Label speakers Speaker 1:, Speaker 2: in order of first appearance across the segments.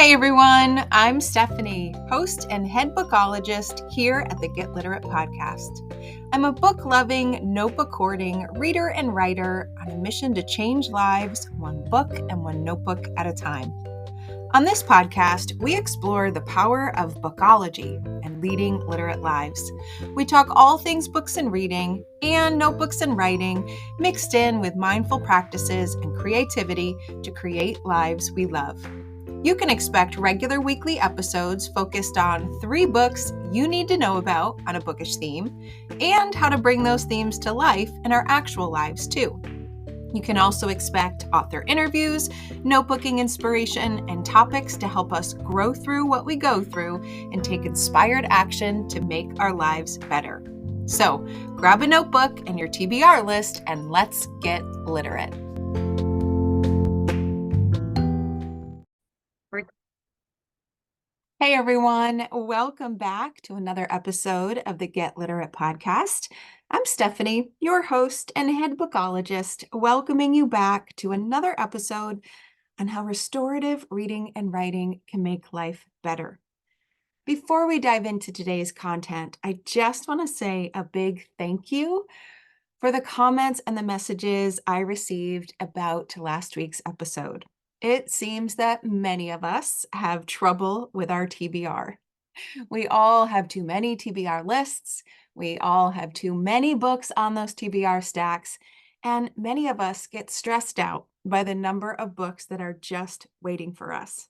Speaker 1: Hey everyone, I'm Stephanie, host and head bookologist here at the Get Literate podcast. I'm a book loving, notebook hoarding reader and writer on a mission to change lives one book and one notebook at a time. On this podcast, we explore the power of bookology and leading literate lives. We talk all things books and reading and notebooks and writing, mixed in with mindful practices and creativity to create lives we love. You can expect regular weekly episodes focused on 3 books you need to know about on a bookish theme and how to bring those themes to life in our actual lives too. You can also expect author interviews, notebooking inspiration, and topics to help us grow through what we go through and take inspired action to make our lives better. So grab a notebook and your TBR list and let's get literate. Hey everyone, welcome back to another episode of the Get Literate podcast. I'm Stephanie, your host and head bookologist, welcoming you back to another episode on how restorative reading and writing can make life better. Before we dive into today's content, I just want to say a big thank you for the comments and the messages I received about last week's episode. It seems that many of us have trouble with our TBR. We all have too many TBR lists. We all have too many books on those TBR stacks. And many of us get stressed out by the number of books that are just waiting for us.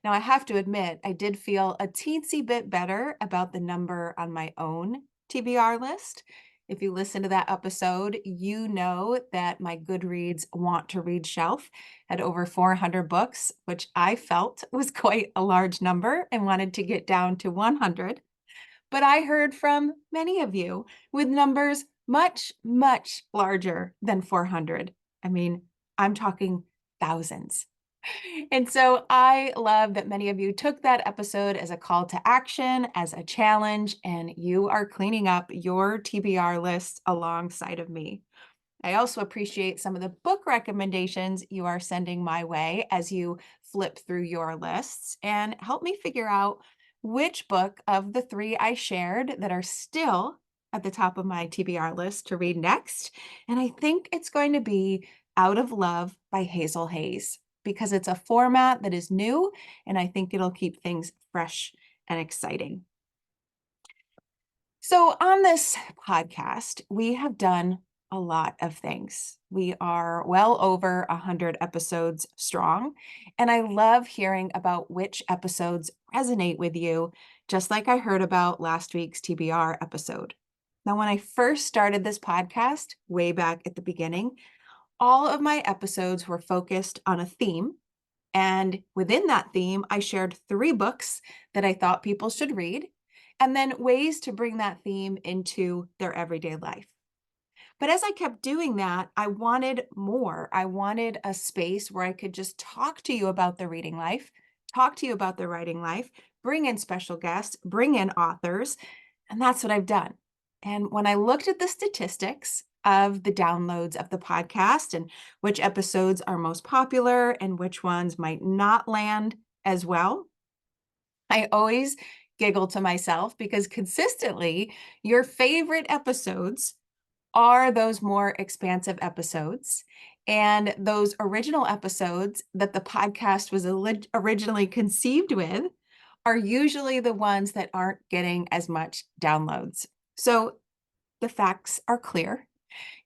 Speaker 1: Now, I have to admit, I did feel a teensy bit better about the number on my own TBR list. If you listen to that episode, you know that my Goodreads want to read shelf had over 400 books, which I felt was quite a large number and wanted to get down to 100. But I heard from many of you with numbers much, much larger than 400. I mean, I'm talking thousands. And so I love that many of you took that episode as a call to action, as a challenge, and you are cleaning up your TBR list alongside of me. I also appreciate some of the book recommendations you are sending my way as you flip through your lists and help me figure out which book of the 3 I shared that are still at the top of my TBR list to read next. And I think it's going to be Out of Love by Hazel Hayes because it's a format that is new and I think it'll keep things fresh and exciting. So, on this podcast, we have done a lot of things. We are well over 100 episodes strong, and I love hearing about which episodes resonate with you, just like I heard about last week's TBR episode. Now, when I first started this podcast, way back at the beginning, all of my episodes were focused on a theme. And within that theme, I shared 3 books that I thought people should read, and then ways to bring that theme into their everyday life. But as I kept doing that, I wanted more. I wanted a space where I could just talk to you about the reading life, talk to you about the writing life, bring in special guests, bring in authors. And that's what I've done. And when I looked at the statistics of the downloads of the podcast and which episodes are most popular and which ones might not land as well, I always giggle to myself because consistently your favorite episodes are those more expansive episodes. And those original episodes that the podcast was originally conceived with are usually the ones that aren't getting as much downloads. So the facts are clear.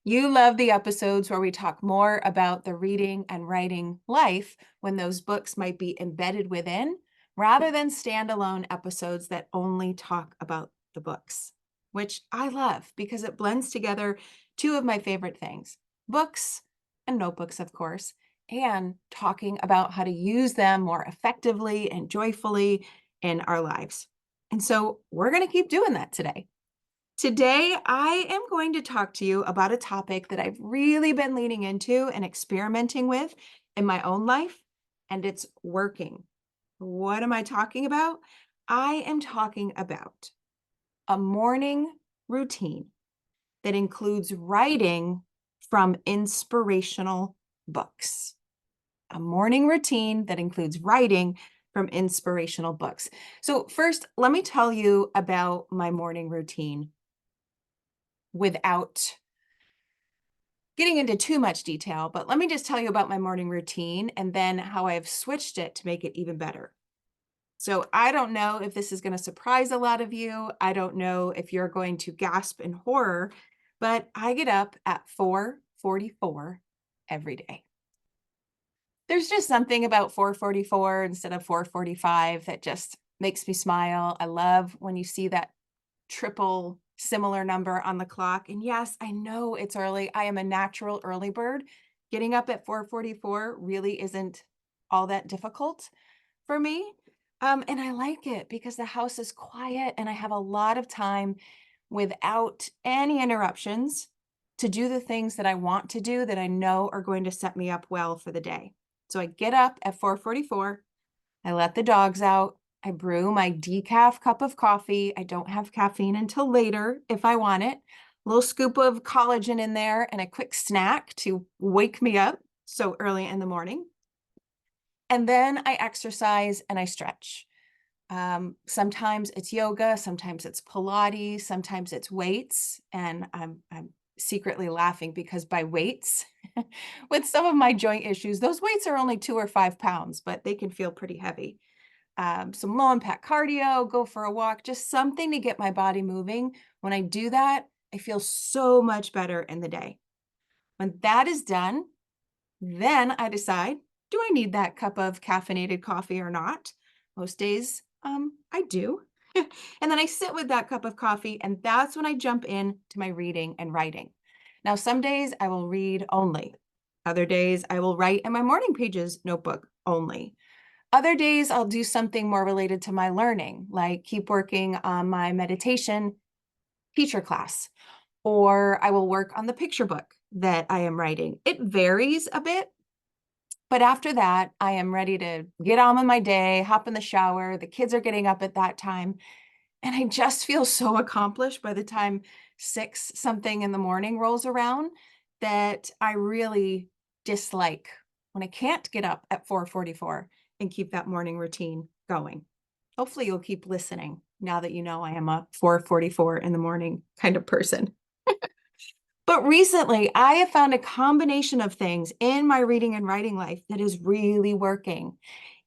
Speaker 1: You love the episodes where we talk more about the reading and writing life when those books might be embedded within, rather than standalone episodes that only talk about the books, which I love because it blends together 2 of my favorite things, books and notebooks, of course, and talking about how to use them more effectively and joyfully in our lives. And so we're going to keep doing that today. Today, I am going to talk to you about a topic that I've really been leaning into and experimenting with in my own life, and it's working. What am I talking about? I am talking about a morning routine that includes writing from inspirational books. A morning routine that includes writing from inspirational books. So first, let me tell you about my morning routine without getting into too much detail, but let me just tell you about my morning routine and then how I've switched it to make it even better. So I don't know if this is going to surprise a lot of you. I don't know if you're going to gasp in horror, but I get up at 4:44 every day. There's just something about 4:44 instead of 4:45 that just makes me smile. I love when you see that triple similar number on the clock. And yes, I know it's early. I am a natural early bird. Getting up at 4:44 really isn't all that difficult for me. And I like it because the house is quiet and I have a lot of time without any interruptions to do the things that I want to do that I know are going to set me up well for the day. So I get up at 4:44. I let the dogs out. I brew my decaf cup of coffee. I don't have caffeine until later if I want it. A little scoop of collagen in there and a quick snack to wake me up so early in the morning. And then I exercise and I stretch. Sometimes it's yoga, sometimes it's Pilates, sometimes it's weights. And I'm secretly laughing because by weights, with some of my joint issues, those weights are only 2 or 5 pounds, but they can feel pretty heavy. Some low impact cardio, go for a walk, just something to get my body moving. When I do that, I feel so much better in the day. When that is done, then I decide, do I need that cup of caffeinated coffee or not? Most days, I do. And then I sit with that cup of coffee, and that's when I jump in to my reading and writing. Now, some days I will read only. Other days I will write in my morning pages notebook only. Other days I'll do something more related to my learning, like keep working on my meditation teacher class, or I will work on the picture book that I am writing. It varies a bit, but after that, I am ready to get on with my day, hop in the shower. The kids are getting up at that time. And I just feel so accomplished by the time 6 something in the morning rolls around that I really dislike when I can't get up at 4:44 and keep that morning routine going. Hopefully you'll keep listening now that you know I am a 4:44 in the morning kind of person. But recently, I have found a combination of things in my reading and writing life that is really working.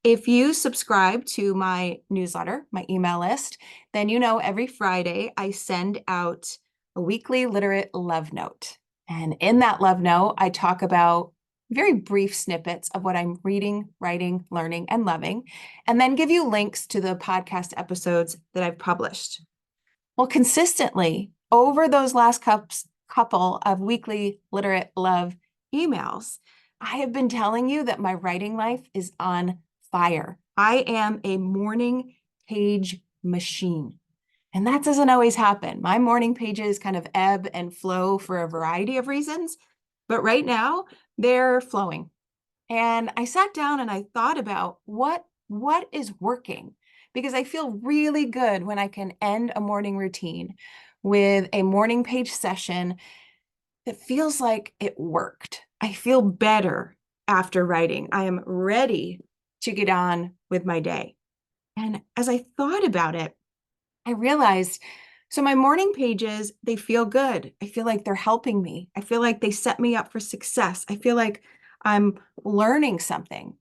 Speaker 1: If you subscribe to my newsletter, my email list, then you know every Friday I send out a weekly literate love note. And in that love note, I talk about very brief snippets of what I'm reading, writing, learning, and loving, and then give you links to the podcast episodes that I've published. Well, consistently over those last couple of weekly literate love emails, I have been telling you that my writing life is on fire. I am a morning page machine. And that doesn't always happen. My morning pages kind of ebb and flow for a variety of reasons, but right now they're flowing. And I sat down and I thought about what is working, because I feel really good when I can end a morning routine with a morning page session that feels like it worked. I feel better after writing. I am ready to get on with my day. And as I thought about it, I realized, so my morning pages, they feel good. I feel like they're helping me. I feel like they set me up for success. I feel like I'm learning something.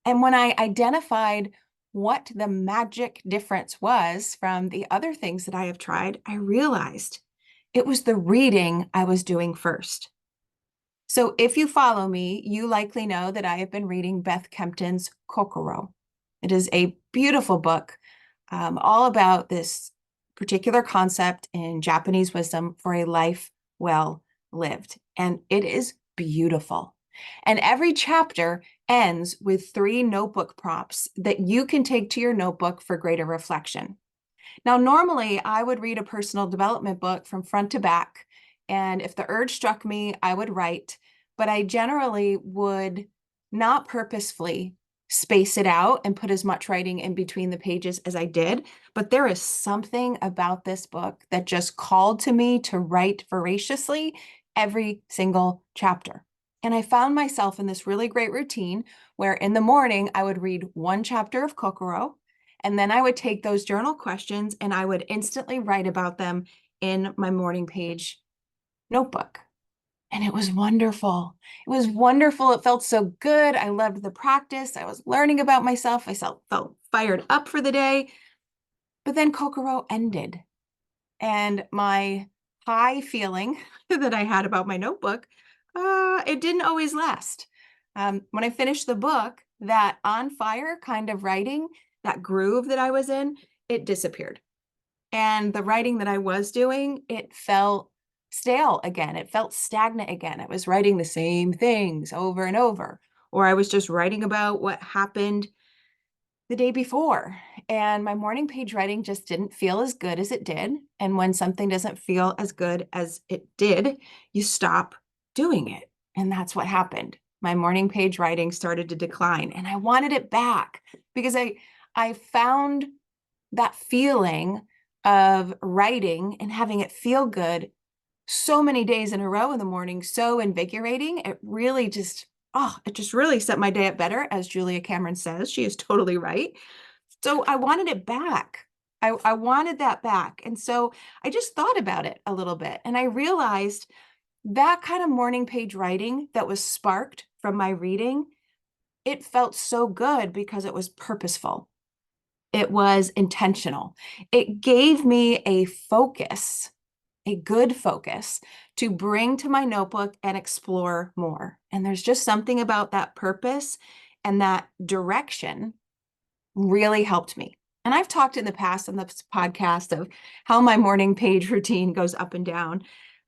Speaker 1: And when I identified what the magic difference was from the other things that I have tried, I realized it was the reading I was doing first. So if you follow me, you likely know that I have been reading Beth Kempton's Kokoro. It is a beautiful book, all about this particular concept in Japanese wisdom for a life well lived. And it is beautiful. And every chapter ends with 3 notebook prompts that you can take to your notebook for greater reflection. Now, normally I would read a personal development book from front to back, and if the urge struck me, I would write, but I generally would not purposefully space it out and put as much writing in between the pages as I did. But there is something about this book that just called to me to write voraciously every single chapter. And I found myself in this really great routine where in the morning I would read one chapter of Kokoro, and then I would take those journal questions and I would instantly write about them in my morning page notebook. And it was wonderful. It was wonderful. It felt so good. I loved the practice. I was learning about myself. I felt fired up for the day. But then Kokoro ended. And my high feeling that I had about my notebook, it didn't always last. When I finished the book, that on fire kind of writing, that groove that I was in, it disappeared. And the writing that I was doing, it felt stale again. It felt stagnant again. I was writing the same things over and over, or I was just writing about what happened the day before. And my morning page writing just didn't feel as good as it did. And when something doesn't feel as good as it did, you stop doing it. And that's what happened. My morning page writing started to decline and I wanted it back because I found that feeling of writing and having it feel good so many days in a row in the morning, so invigorating. It just really set my day up better. As Julia Cameron says, she is totally right. So I wanted it back. I wanted that back. And so I just thought about it a little bit and I realized that kind of morning page writing that was sparked from my reading, it felt so good because it was purposeful. It was intentional. It gave me a focus, a good focus to bring to my notebook and explore more. And there's just something about that purpose and that direction really helped me. And I've talked in the past on this podcast of how my morning page routine goes up and down.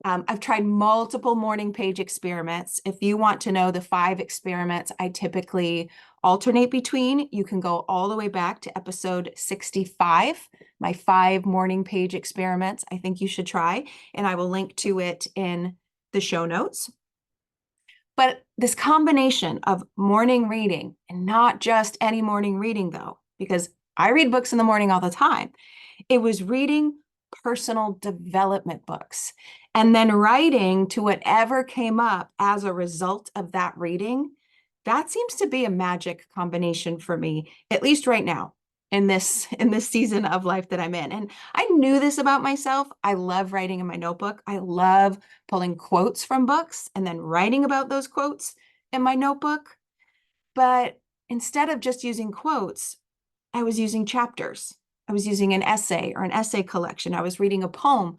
Speaker 1: I've tried multiple morning page experiments. If you want to know the 5 experiments I typically alternate between, you can go all the way back to episode 65, my 5 morning page experiments I think you should try, and I will link to it in the show notes. But this combination of morning reading, and not just any morning reading though, because I read books in the morning all the time. It was reading personal development books and then writing to whatever came up as a result of that reading. That seems to be a magic combination for me, at least right now in this season of life that I'm in. And I knew this about myself. I love writing in my notebook. I love pulling quotes from books and then writing about those quotes in my notebook. But instead of just using quotes, I was using chapters. I was using an essay or an essay collection. I was reading a poem.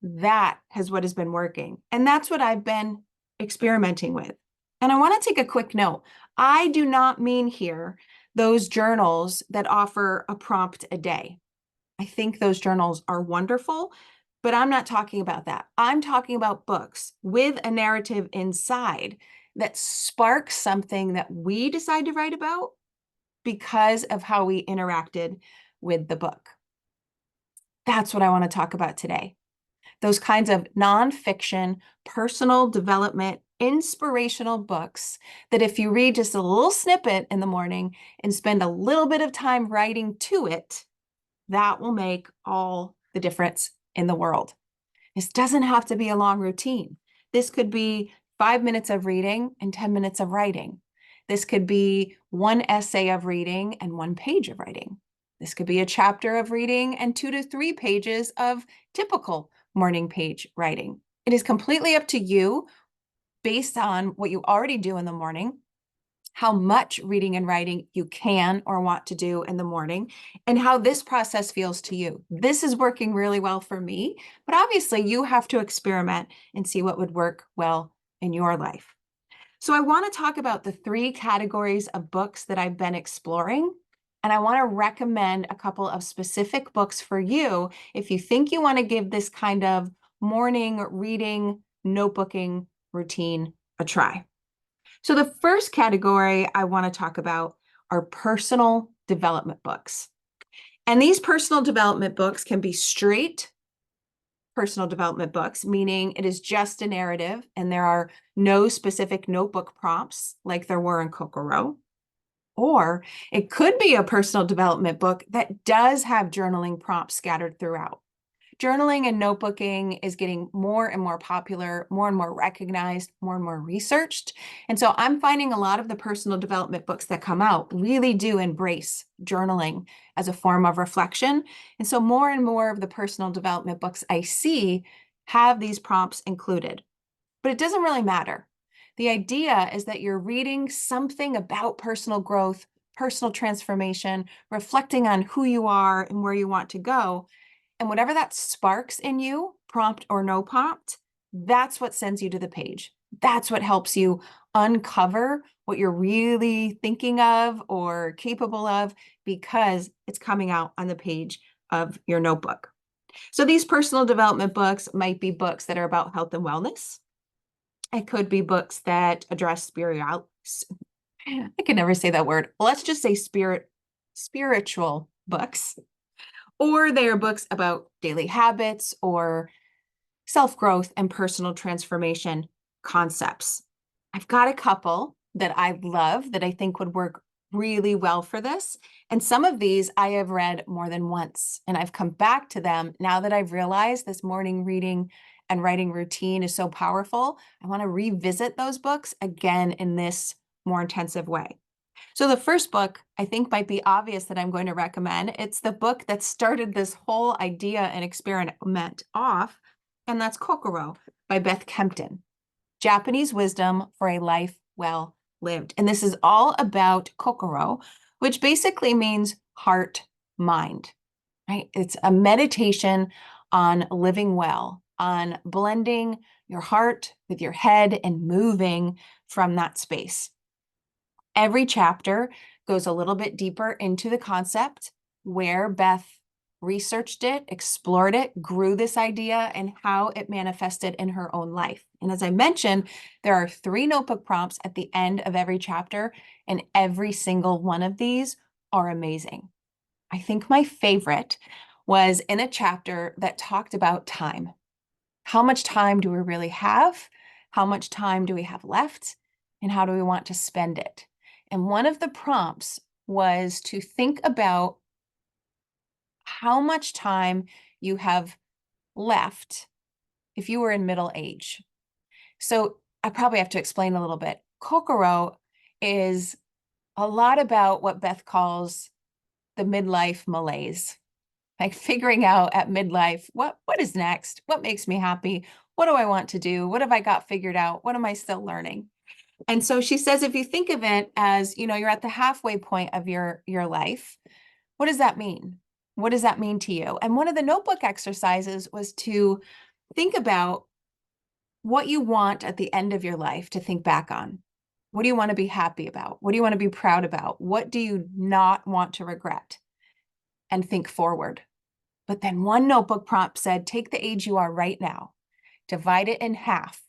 Speaker 1: That is what has been working. And that's what I've been experimenting with. And I want to take a quick note. I do not mean here those journals that offer a prompt a day. I think those journals are wonderful, but I'm not talking about that. I'm talking about books with a narrative inside that sparks something that we decide to write about because of how we interacted with the book. That's what I want to talk about today. Those kinds of nonfiction, personal development, inspirational books that if you read just a little snippet in the morning and spend a little bit of time writing to it, that will make all the difference in the world. This doesn't have to be a long routine. This could be 5 minutes of reading and 10 minutes of writing. This could be 1 essay of reading and 1 page of writing. This could be a chapter of reading and 2 to 3 pages of typical morning page writing. It is completely up to you based on what you already do in the morning, how much reading and writing you can or want to do in the morning, and how this process feels to you. This is working really well for me, but obviously you have to experiment and see what would work well in your life. So I want to talk about the 3 categories of books that I've been exploring. And I want to recommend a couple of specific books for you if you think you want to give this kind of morning reading, notebooking routine a try. So the first category I want to talk about are personal development books. And these personal development books can be straight personal development books, meaning it is just a narrative and there are no specific notebook prompts like there were in Kokoro. Or it could be a personal development book that does have journaling prompts scattered throughout Journaling and notebooking is getting more and more popular, more and more recognized, more and more researched. And so I'm finding a lot of the personal development books that come out really do embrace journaling as a form of reflection. And so more and more of the personal development books I see have these prompts included. But it doesn't really matter. The idea is that you're reading something about personal growth, personal transformation, reflecting on who you are and where you want to go. And whatever that sparks in you, prompt or no prompt, that's what sends you to the page. That's what helps you uncover what you're really thinking of or capable of because it's coming out on the page of your notebook. So these personal development books might be books that are about health and wellness. It could be books that address I can never say that word. Let's just say spiritual books. Or they are books about daily habits or self-growth and personal transformation concepts. I've got a couple that I love that I think would work really well for this. And some of these I have read more than once, and I've come back to them now that I've realized this morning reading and writing routine is so powerful. I want to revisit those books again in this more intensive way. So the first book I think might be obvious that I'm going to recommend. It's the book that started this whole idea and experiment off, and that's Kokoro by Beth Kempton, Japanese Wisdom for a Life Well Lived. And this is all about Kokoro, which basically means heart, mind, right? It's a meditation on living well, on blending your heart with your head and moving from that space. Every chapter goes a little bit deeper into the concept, where Beth researched it, explored it, grew this idea, and how it manifested in her own life. And as I mentioned, there are 3 notebook prompts at the end of every chapter, and every single one of these are amazing. I think my favorite was in a chapter that talked about time. How much time do we really have? How much time do we have left? And how do we want to spend it? And one of the prompts was to think about how much time you have left if you were in middle age. So I probably have to explain a little bit. Kokoro is a lot about what Beth calls the midlife malaise, like figuring out at midlife, what is next? What makes me happy? What do I want to do? What have I got figured out? What am I still learning? And so she says, if you think of it as, you're at the halfway point of your life, what does that mean? What does that mean to you? And one of the notebook exercises was to think about what you want at the end of your life to think back on. What do you want to be happy about? What do you want to be proud about? What do you not want to regret? And think forward. But then one notebook prompt said, take the age you are right now, divide it in half,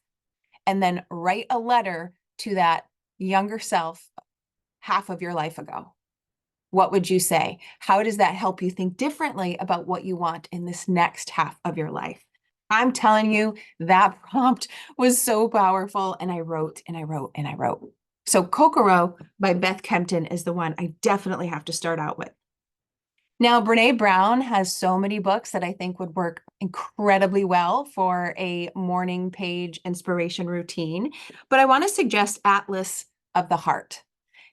Speaker 1: and then write a letter to that younger self half of your life ago. What would you say? How does that help you think differently about what you want in this next half of your life? I'm telling you, that prompt was so powerful. And I wrote and I wrote and I wrote. So Kokoro by Beth Kempton is the one I definitely have to start out with. Now, Brene Brown has so many books that I think would work incredibly well for a morning page inspiration routine, but I want to suggest Atlas of the Heart.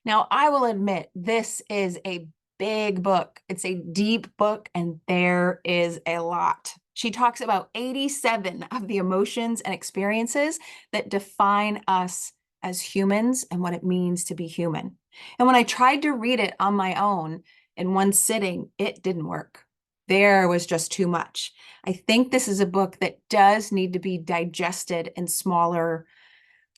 Speaker 1: Now, I will admit this is a big book. It's a deep book, and there is a lot. She talks about 87 of the emotions and experiences that define us as humans and what it means to be human. And when I tried to read it on my own in one sitting, it didn't work. There was just too much. I think this is a book that does need to be digested in smaller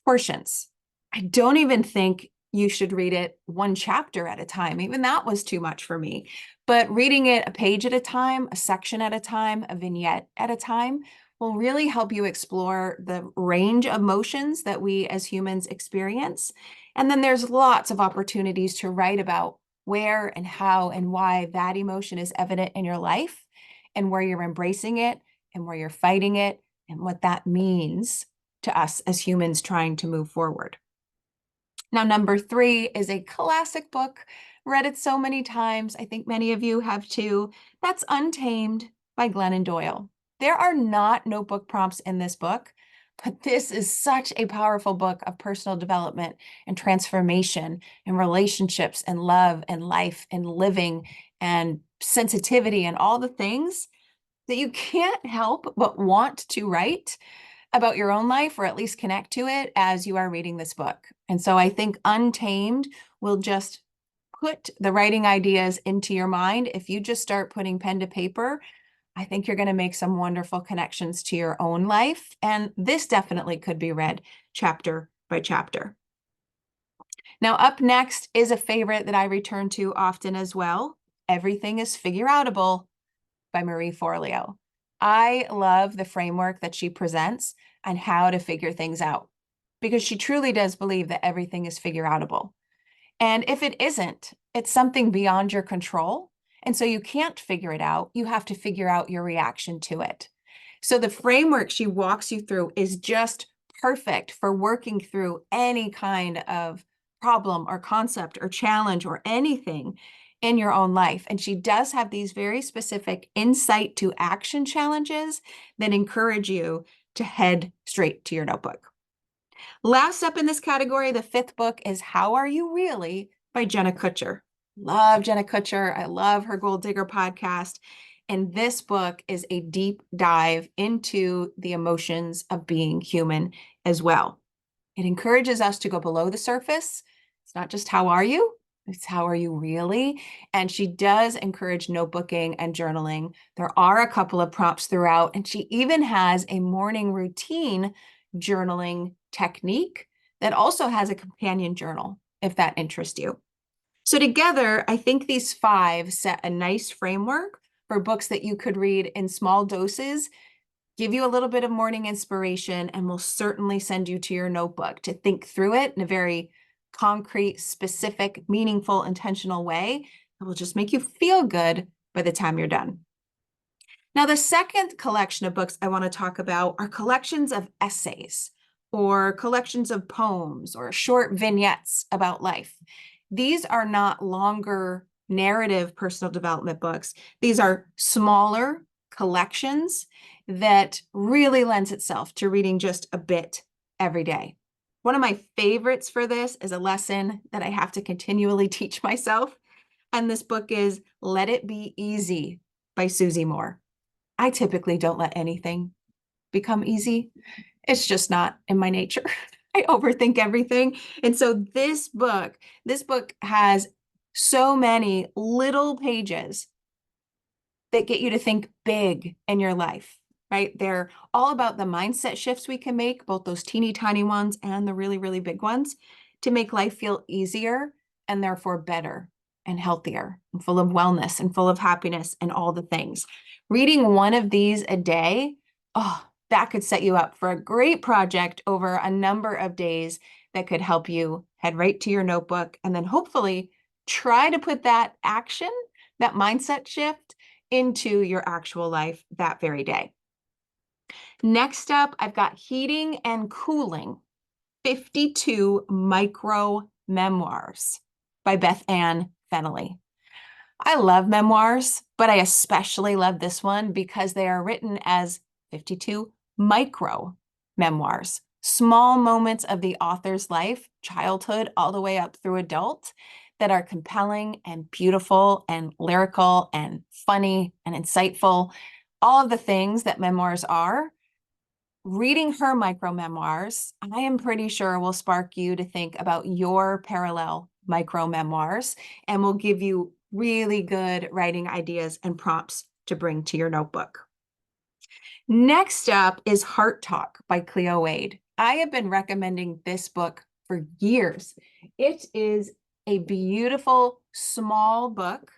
Speaker 1: portions. I don't even think you should read it one chapter at a time. Even that was too much for me. But reading it a page at a time, a section at a time, a vignette at a time will really help you explore the range of emotions that we as humans experience. And then there's lots of opportunities to write about where and how and why that emotion is evident in your life, and where you're embracing it and where you're fighting it, and what that means to us as humans trying to move forward. Now, number 3 is a classic book. Read it so many times. I think many of you have too. That's Untamed by Glennon Doyle. There are not notebook prompts in this book, but this is such a powerful book of personal development and transformation and relationships and love and life and living and sensitivity and all the things that you can't help but want to write about your own life, or at least connect to it as you are reading this book. And so I think Untamed will just put the writing ideas into your mind. If you just start putting pen to paper, I think you're going to make some wonderful connections to your own life. And this definitely could be read chapter by chapter. Now, up next is a favorite that I return to often as well. Everything is Figure Outable by Marie Forleo. I love the framework that she presents on how to figure things out, because she truly does believe that everything is figure outable. And if it isn't, it's something beyond your control. And so you can't figure it out. You have to figure out your reaction to it. So the framework she walks you through is just perfect for working through any kind of problem or concept or challenge or anything in your own life. And she does have these very specific insight to action challenges that encourage you to head straight to your notebook. Last up in this category, the fifth book is How Are You Really by Jenna Kutcher. Love Jenna Kutcher. I love her Gold Digger podcast. And this book is a deep dive into the emotions of being human as well. It encourages us to go below the surface. It's not just how are you, it's how are you really? And she does encourage notebooking and journaling. There are a couple of prompts throughout, and she even has a morning routine journaling technique that also has a companion journal, if that interests you. So together, I think these five set a nice framework for books that you could read in small doses, give you a little bit of morning inspiration, and will certainly send you to your notebook to think through it in a very concrete, specific, meaningful, intentional way that will just make you feel good by the time you're done. Now, the second collection of books I want to talk about are collections of essays or collections of poems or short vignettes about life. These are not longer narrative personal development books. These are smaller collections that really lends itself to reading just a bit every day. One of my favorites for this is a lesson that I have to continually teach myself. And this book is Let It Be Easy by Susie Moore. I typically don't let anything become easy. It's just not in my nature. I overthink everything. And so this book has so many little pages that get you to think big in your life, right? They're all about the mindset shifts we can make, both those teeny tiny ones and the really, really big ones, to make life feel easier and therefore better and healthier and full of wellness and full of happiness and all the things. Reading one of these a day, oh, that could set you up for a great project over a number of days that could help you head right to your notebook and then hopefully try to put that action, that mindset shift into your actual life that very day. Next up, I've got Heating and Cooling, 52 Micro Memoirs by Beth Ann Fennelly. I love memoirs, but I especially love this one because they are written as 52 micro memoirs, small moments of the author's life, childhood all the way up through adult, that are compelling and beautiful and lyrical and funny and insightful, all of the things that memoirs are. Reading her micro memoirs, I am pretty sure will spark you to think about your parallel micro memoirs and will give you really good writing ideas and prompts to bring to your notebook. Next up is Heart Talk by Cleo Wade. I have been recommending this book for years. It is a beautiful, small book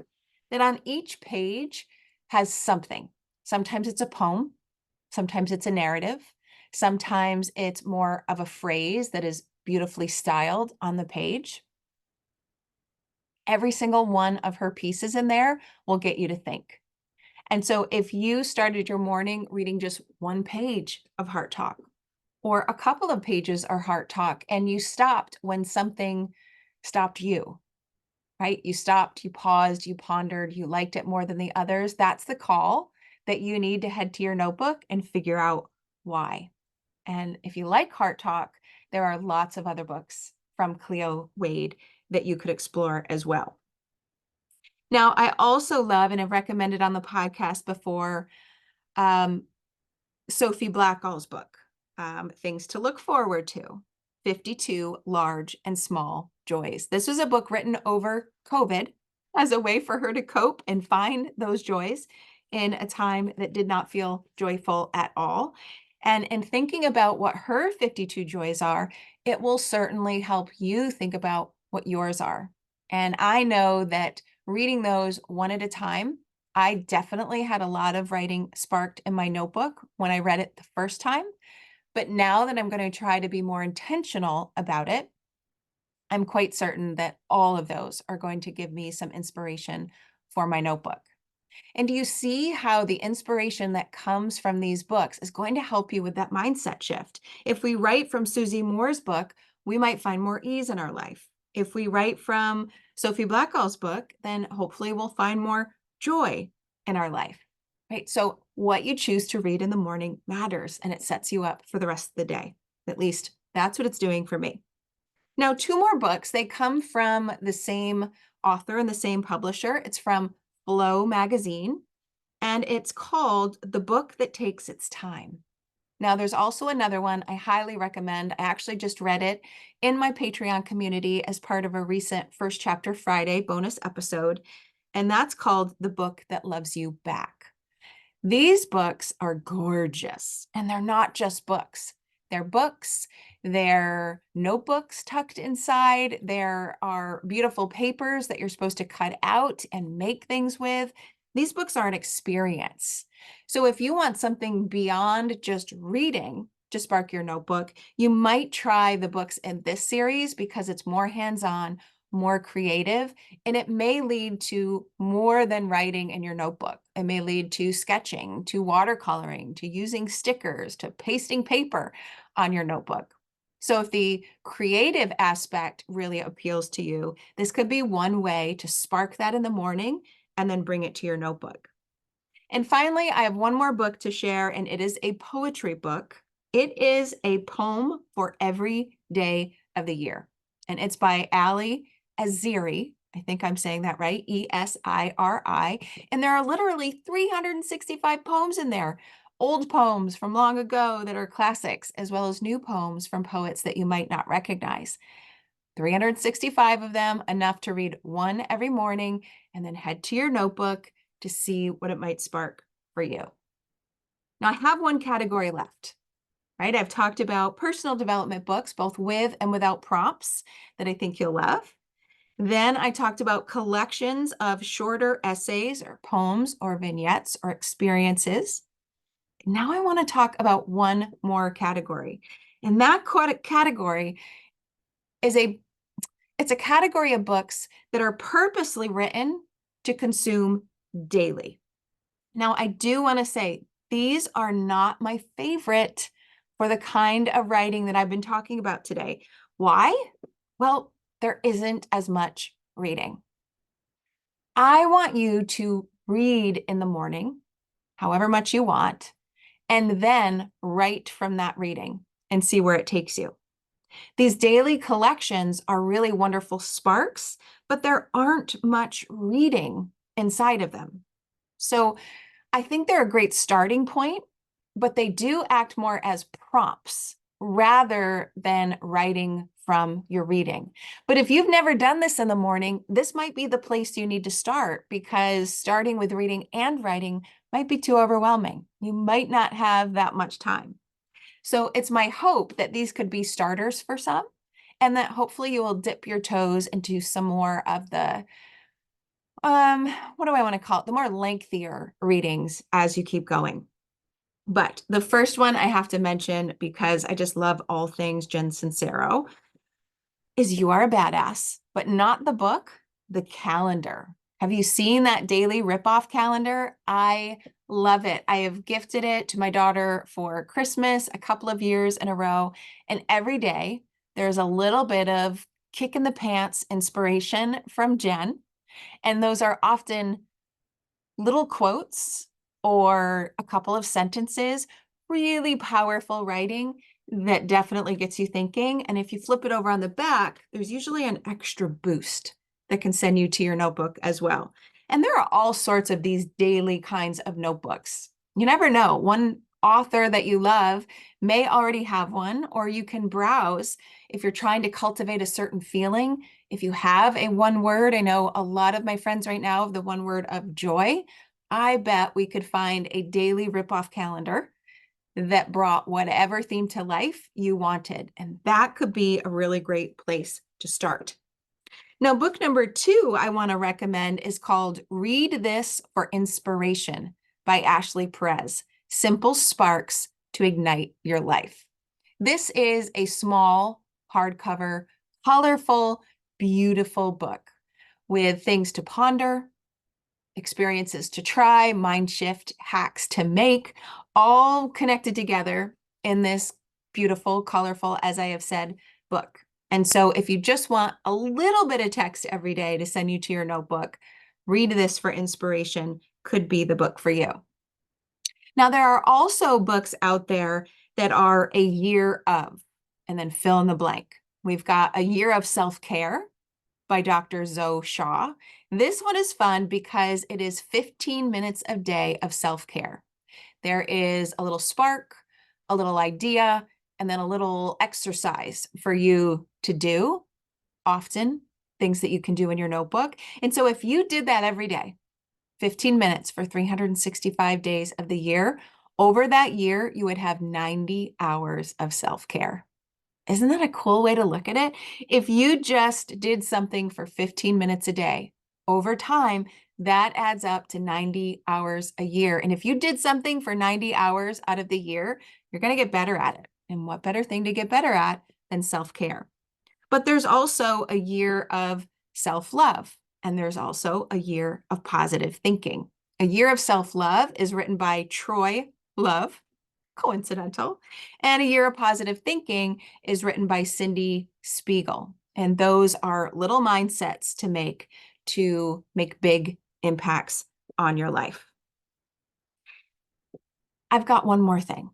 Speaker 1: that on each page has something. Sometimes it's a poem, sometimes it's a narrative, sometimes it's more of a phrase that is beautifully styled on the page. Every single one of her pieces in there will get you to think. And so if you started your morning reading just one page of Heart Talk or a couple of pages of Heart Talk, and you stopped when something stopped you, right? You stopped, you paused, you pondered, you liked it more than the others. That's the call that you need to head to your notebook and figure out why. And if you like Heart Talk, there are lots of other books from Cleo Wade that you could explore as well. Now, I also love, and I've recommended on the podcast before, Sophie Blackall's book, Things to Look Forward to, 52 Large and Small Joys. This was a book written over COVID as a way for her to cope and find those joys in a time that did not feel joyful at all. And in thinking about what her 52 joys are, it will certainly help you think about what yours are. And I know that reading those one at a time, I definitely had a lot of writing sparked in my notebook when I read it the first time. But now that I'm going to try to be more intentional about it, I'm quite certain that all of those are going to give me some inspiration for my notebook. And do you see how the inspiration that comes from these books is going to help you with that mindset shift? If we write from Susie Moore's book, we might find more ease in our life. If we write from Sophie Blackall's book, then hopefully we'll find more joy in our life, right? So what you choose to read in the morning matters, and it sets you up for the rest of the day. At least that's what it's doing for me. Now, two more books. They come from the same author and the same publisher. It's from Flow magazine, and it's called The Book That Takes Its Time. Now, there's also another one I highly recommend. I actually just read it in my Patreon community as part of a recent First Chapter Friday bonus episode, and that's called The Book That Loves You Back. These books are gorgeous, and they're not just books. They're books, they're notebooks tucked inside. There are beautiful papers that you're supposed to cut out and make things with. These books are an experience. So if you want something beyond just reading to spark your notebook, you might try the books in this series because it's more hands-on, more creative, and it may lead to more than writing in your notebook. It may lead to sketching, to watercoloring, to using stickers, to pasting paper on your notebook. So if the creative aspect really appeals to you, this could be one way to spark that in the morning and then bring it to your notebook. And finally, I have one more book to share, and it is a poetry book. It is a poem for every day of the year, and it's by Ali Aziri. I think I'm saying that right, Esiri. And there are literally 365 poems in there, old poems from long ago that are classics, as well as new poems from poets that you might not recognize. 365 of them, enough to read one every morning, and then head to your notebook to see what it might spark for you. Now, I have one category left, right? I've talked about personal development books, both with and without prompts, that I think you'll love. Then I talked about collections of shorter essays or poems or vignettes or experiences. Now I want to talk about one more category. And that category is it's a category of books that are purposely written to consume daily. Now, I do want to say these are not my favorite for the kind of writing that I've been talking about today. Why? Well, there isn't as much reading. I want you to read in the morning, however much you want, and then write from that reading and see where it takes you. These daily collections are really wonderful sparks, but there aren't much reading inside of them. So I think they're a great starting point, but they do act more as prompts rather than writing from your reading. But if you've never done this in the morning, this might be the place you need to start, because starting with reading and writing might be too overwhelming. You might not have that much time. So it's my hope that these could be starters for some, and that hopefully you will dip your toes into some more of the, what do I want to call it? The more lengthier readings as you keep going. But the first one I have to mention, because I just love all things Jen Sincero, is You Are a Badass, but not the book, the calendar. Have you seen that daily ripoff calendar? I love it. I have gifted it to my daughter for Christmas a couple of years in a row. And every day there's a little bit of kick in the pants inspiration from Jen. And those are often little quotes or a couple of sentences, really powerful writing that definitely gets you thinking. And if you flip it over on the back, there's usually an extra boost that can send you to your notebook as well. And there are all sorts of these daily kinds of notebooks. You never know. One author that you love may already have one, or you can browse if you're trying to cultivate a certain feeling. If you have a one word, I know a lot of my friends right now have the one word of joy. I bet we could find a daily rip-off calendar that brought whatever theme to life you wanted. And that could be a really great place to start. Now, book number 2 I want to recommend is called Read This for Inspiration by Ashley Perez. Simple Sparks to Ignite Your Life. This is a small, hardcover, colorful, beautiful book with things to ponder, experiences to try, mind shift, hacks to make, all connected together in this beautiful, colorful, as I have said, book. And so if you just want a little bit of text every day to send you to your notebook, Read This for Inspiration could be the book for you. Now, there are also books out there that are a year of, and then fill in the blank. We've got A Year of Self-Care by Dr. Zoe Shaw. This one is fun because it is 15 minutes a day of self-care. There is a little spark, a little idea, and then a little exercise for you to do, often things that you can do in your notebook. And so if you did that every day, 15 minutes for 365 days of the year, over that year, you would have 90 hours of self-care. Isn't that a cool way to look at it? If you just did something for 15 minutes a day, over time, that adds up to 90 hours a year. And if you did something for 90 hours out of the year, you're going to get better at it. And what better thing to get better at than self-care? But there's also a year of self-love, and there's also a year of positive thinking. A Year of Self-Love is written by Troy Love, coincidental. And A Year of Positive Thinking is written by Cindy Spiegel. And those are little mindsets to make big impacts on your life. I've got one more thing.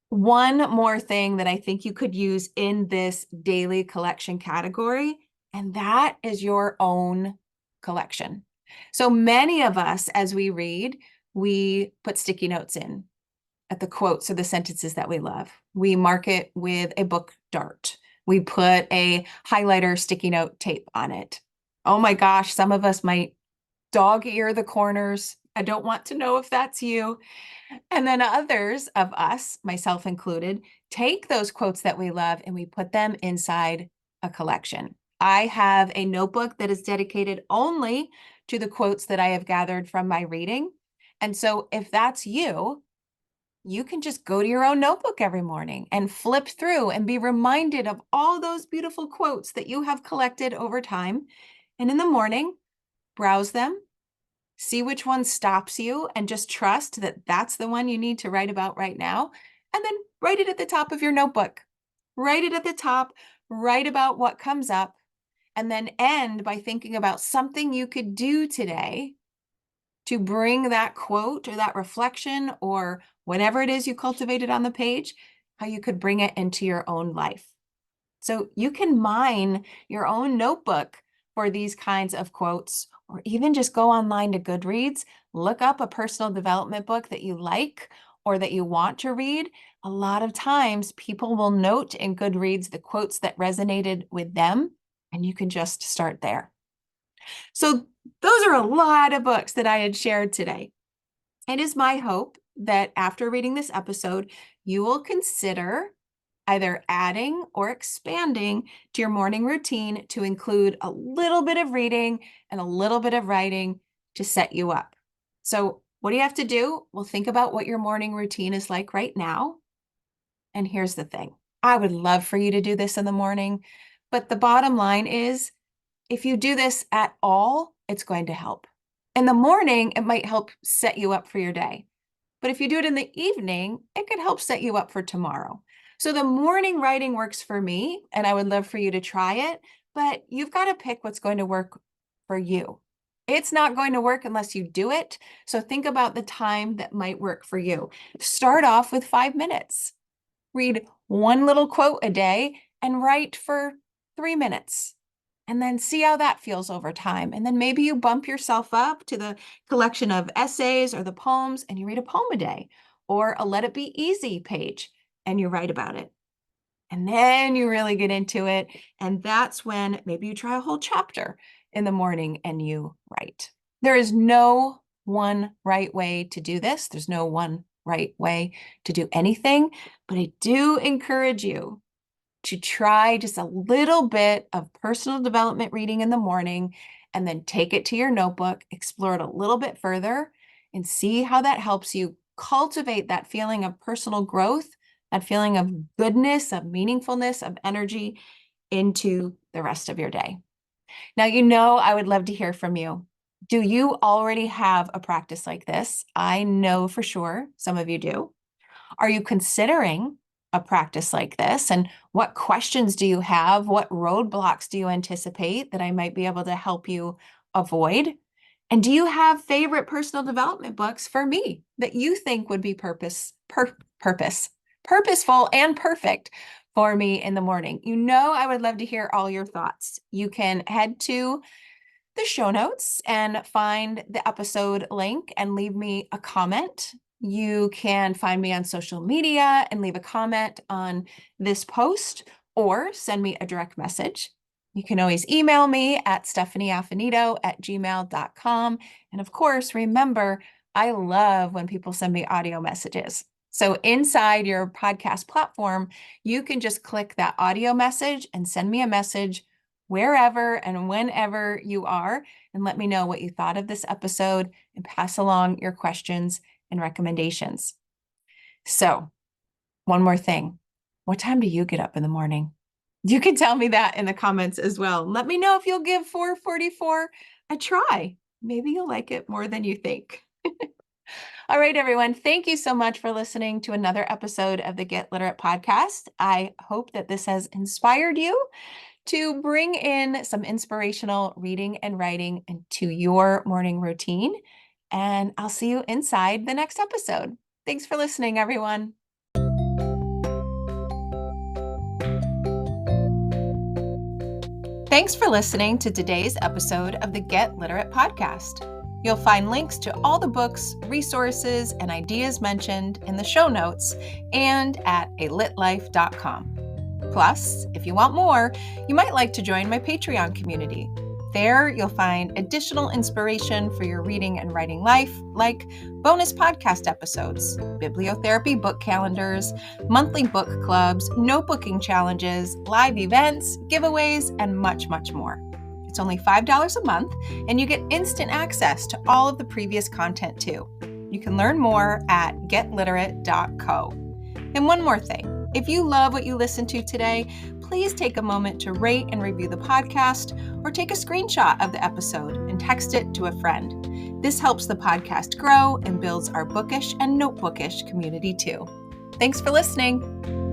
Speaker 1: One more thing that I think you could use in this daily collection category, and that is your own collection. So many of us, as we read, we put sticky notes in at the quotes or the sentences that we love. We mark it with a book dart. We put a highlighter sticky note tape on it. Oh my gosh, some of us might dog ear the corners. I don't want to know if that's you. And then others of us, myself included, take those quotes that we love and we put them inside a collection. I have a notebook that is dedicated only to the quotes that I have gathered from my reading. And so if that's you, you can just go to your own notebook every morning and flip through and be reminded of all those beautiful quotes that you have collected over time. And in the morning, browse them, see which one stops you, and just trust that that's the one you need to write about right now. And then write it at the top of your notebook. Write it at the top, write about what comes up, and then end by thinking about something you could do today to bring that quote or that reflection or whatever it is you cultivated on the page, how you could bring it into your own life. So you can mine your own notebook for these kinds of quotes, or even just go online to Goodreads, look up a personal development book that you like or that you want to read. A lot of times people will note in Goodreads the quotes that resonated with them, and you can just start there. So those are a lot of books that I had shared today. It is my hope that after reading this episode, you will consider either adding or expanding to your morning routine to include a little bit of reading and a little bit of writing to set you up. So what do you have to do? Well, think about what your morning routine is like right now. And here's the thing. I would love for you to do this in the morning, but the bottom line is if you do this at all, it's going to help. In the morning, it might help set you up for your day. But if you do it in the evening, it could help set you up for tomorrow. So the morning writing works for me, and I would love for you to try it, but you've got to pick what's going to work for you. It's not going to work unless you do it. So think about the time that might work for you. Start off with 5 minutes. Read one little quote a day and write for 3 minutes. And then see how that feels over time. And then maybe you bump yourself up to the collection of essays or the poems and you read a poem a day, or a Let It Be Easy page and you write about it. And then you really get into it. And that's when maybe you try a whole chapter in the morning and you write. There is no one right way to do this. There's no one right way to do anything, but I do encourage you to try just a little bit of personal development reading in the morning and then take it to your notebook, explore it a little bit further, and see how that helps you cultivate that feeling of personal growth, that feeling of goodness, of meaningfulness, of energy into the rest of your day. Now, I would love to hear from you. Do you already have a practice like this? I know for sure some of you do. Are you considering a practice like this? And what questions do you have? What roadblocks do you anticipate that I might be able to help you avoid? And do you have favorite personal development books for me that you think would be purposeful and perfect for me in the morning? I would love to hear all your thoughts. You can head to the show notes and find the episode link and leave me a comment. You can find me on social media and leave a comment on this post or send me a direct message. You can always email me at stephanieaffinito@gmail.com. And of course, remember, I love when people send me audio messages. So inside your podcast platform, you can just click that audio message and send me a message wherever and whenever you are, and let me know what you thought of this episode and pass along your questions and recommendations. So, one more thing. What time do you get up in the morning? You can tell me that in the comments as well. Let me know if you'll give 4:44 a try. Maybe you'll like it more than you think. All right, everyone. Thank you so much for listening to another episode of the Get Literate podcast. I hope that this has inspired you to bring in some inspirational reading and writing into your morning routine. And I'll see you inside the next episode. Thanks for listening, everyone. Thanks for listening to today's episode of the Get Literate podcast. You'll find links to all the books, resources, and ideas mentioned in the show notes and at alitlife.com. Plus, if you want more, you might like to join my Patreon community. There, you'll find additional inspiration for your reading and writing life, like bonus podcast episodes, bibliotherapy book calendars, monthly book clubs, notebooking challenges, live events, giveaways, and much, much more. It's only $5 a month, and you get instant access to all of the previous content too. You can learn more at getliterate.co. And one more thing. If you love what you listened to today, please take a moment to rate and review the podcast or take a screenshot of the episode and text it to a friend. This helps the podcast grow and builds our bookish and notebookish community too. Thanks for listening.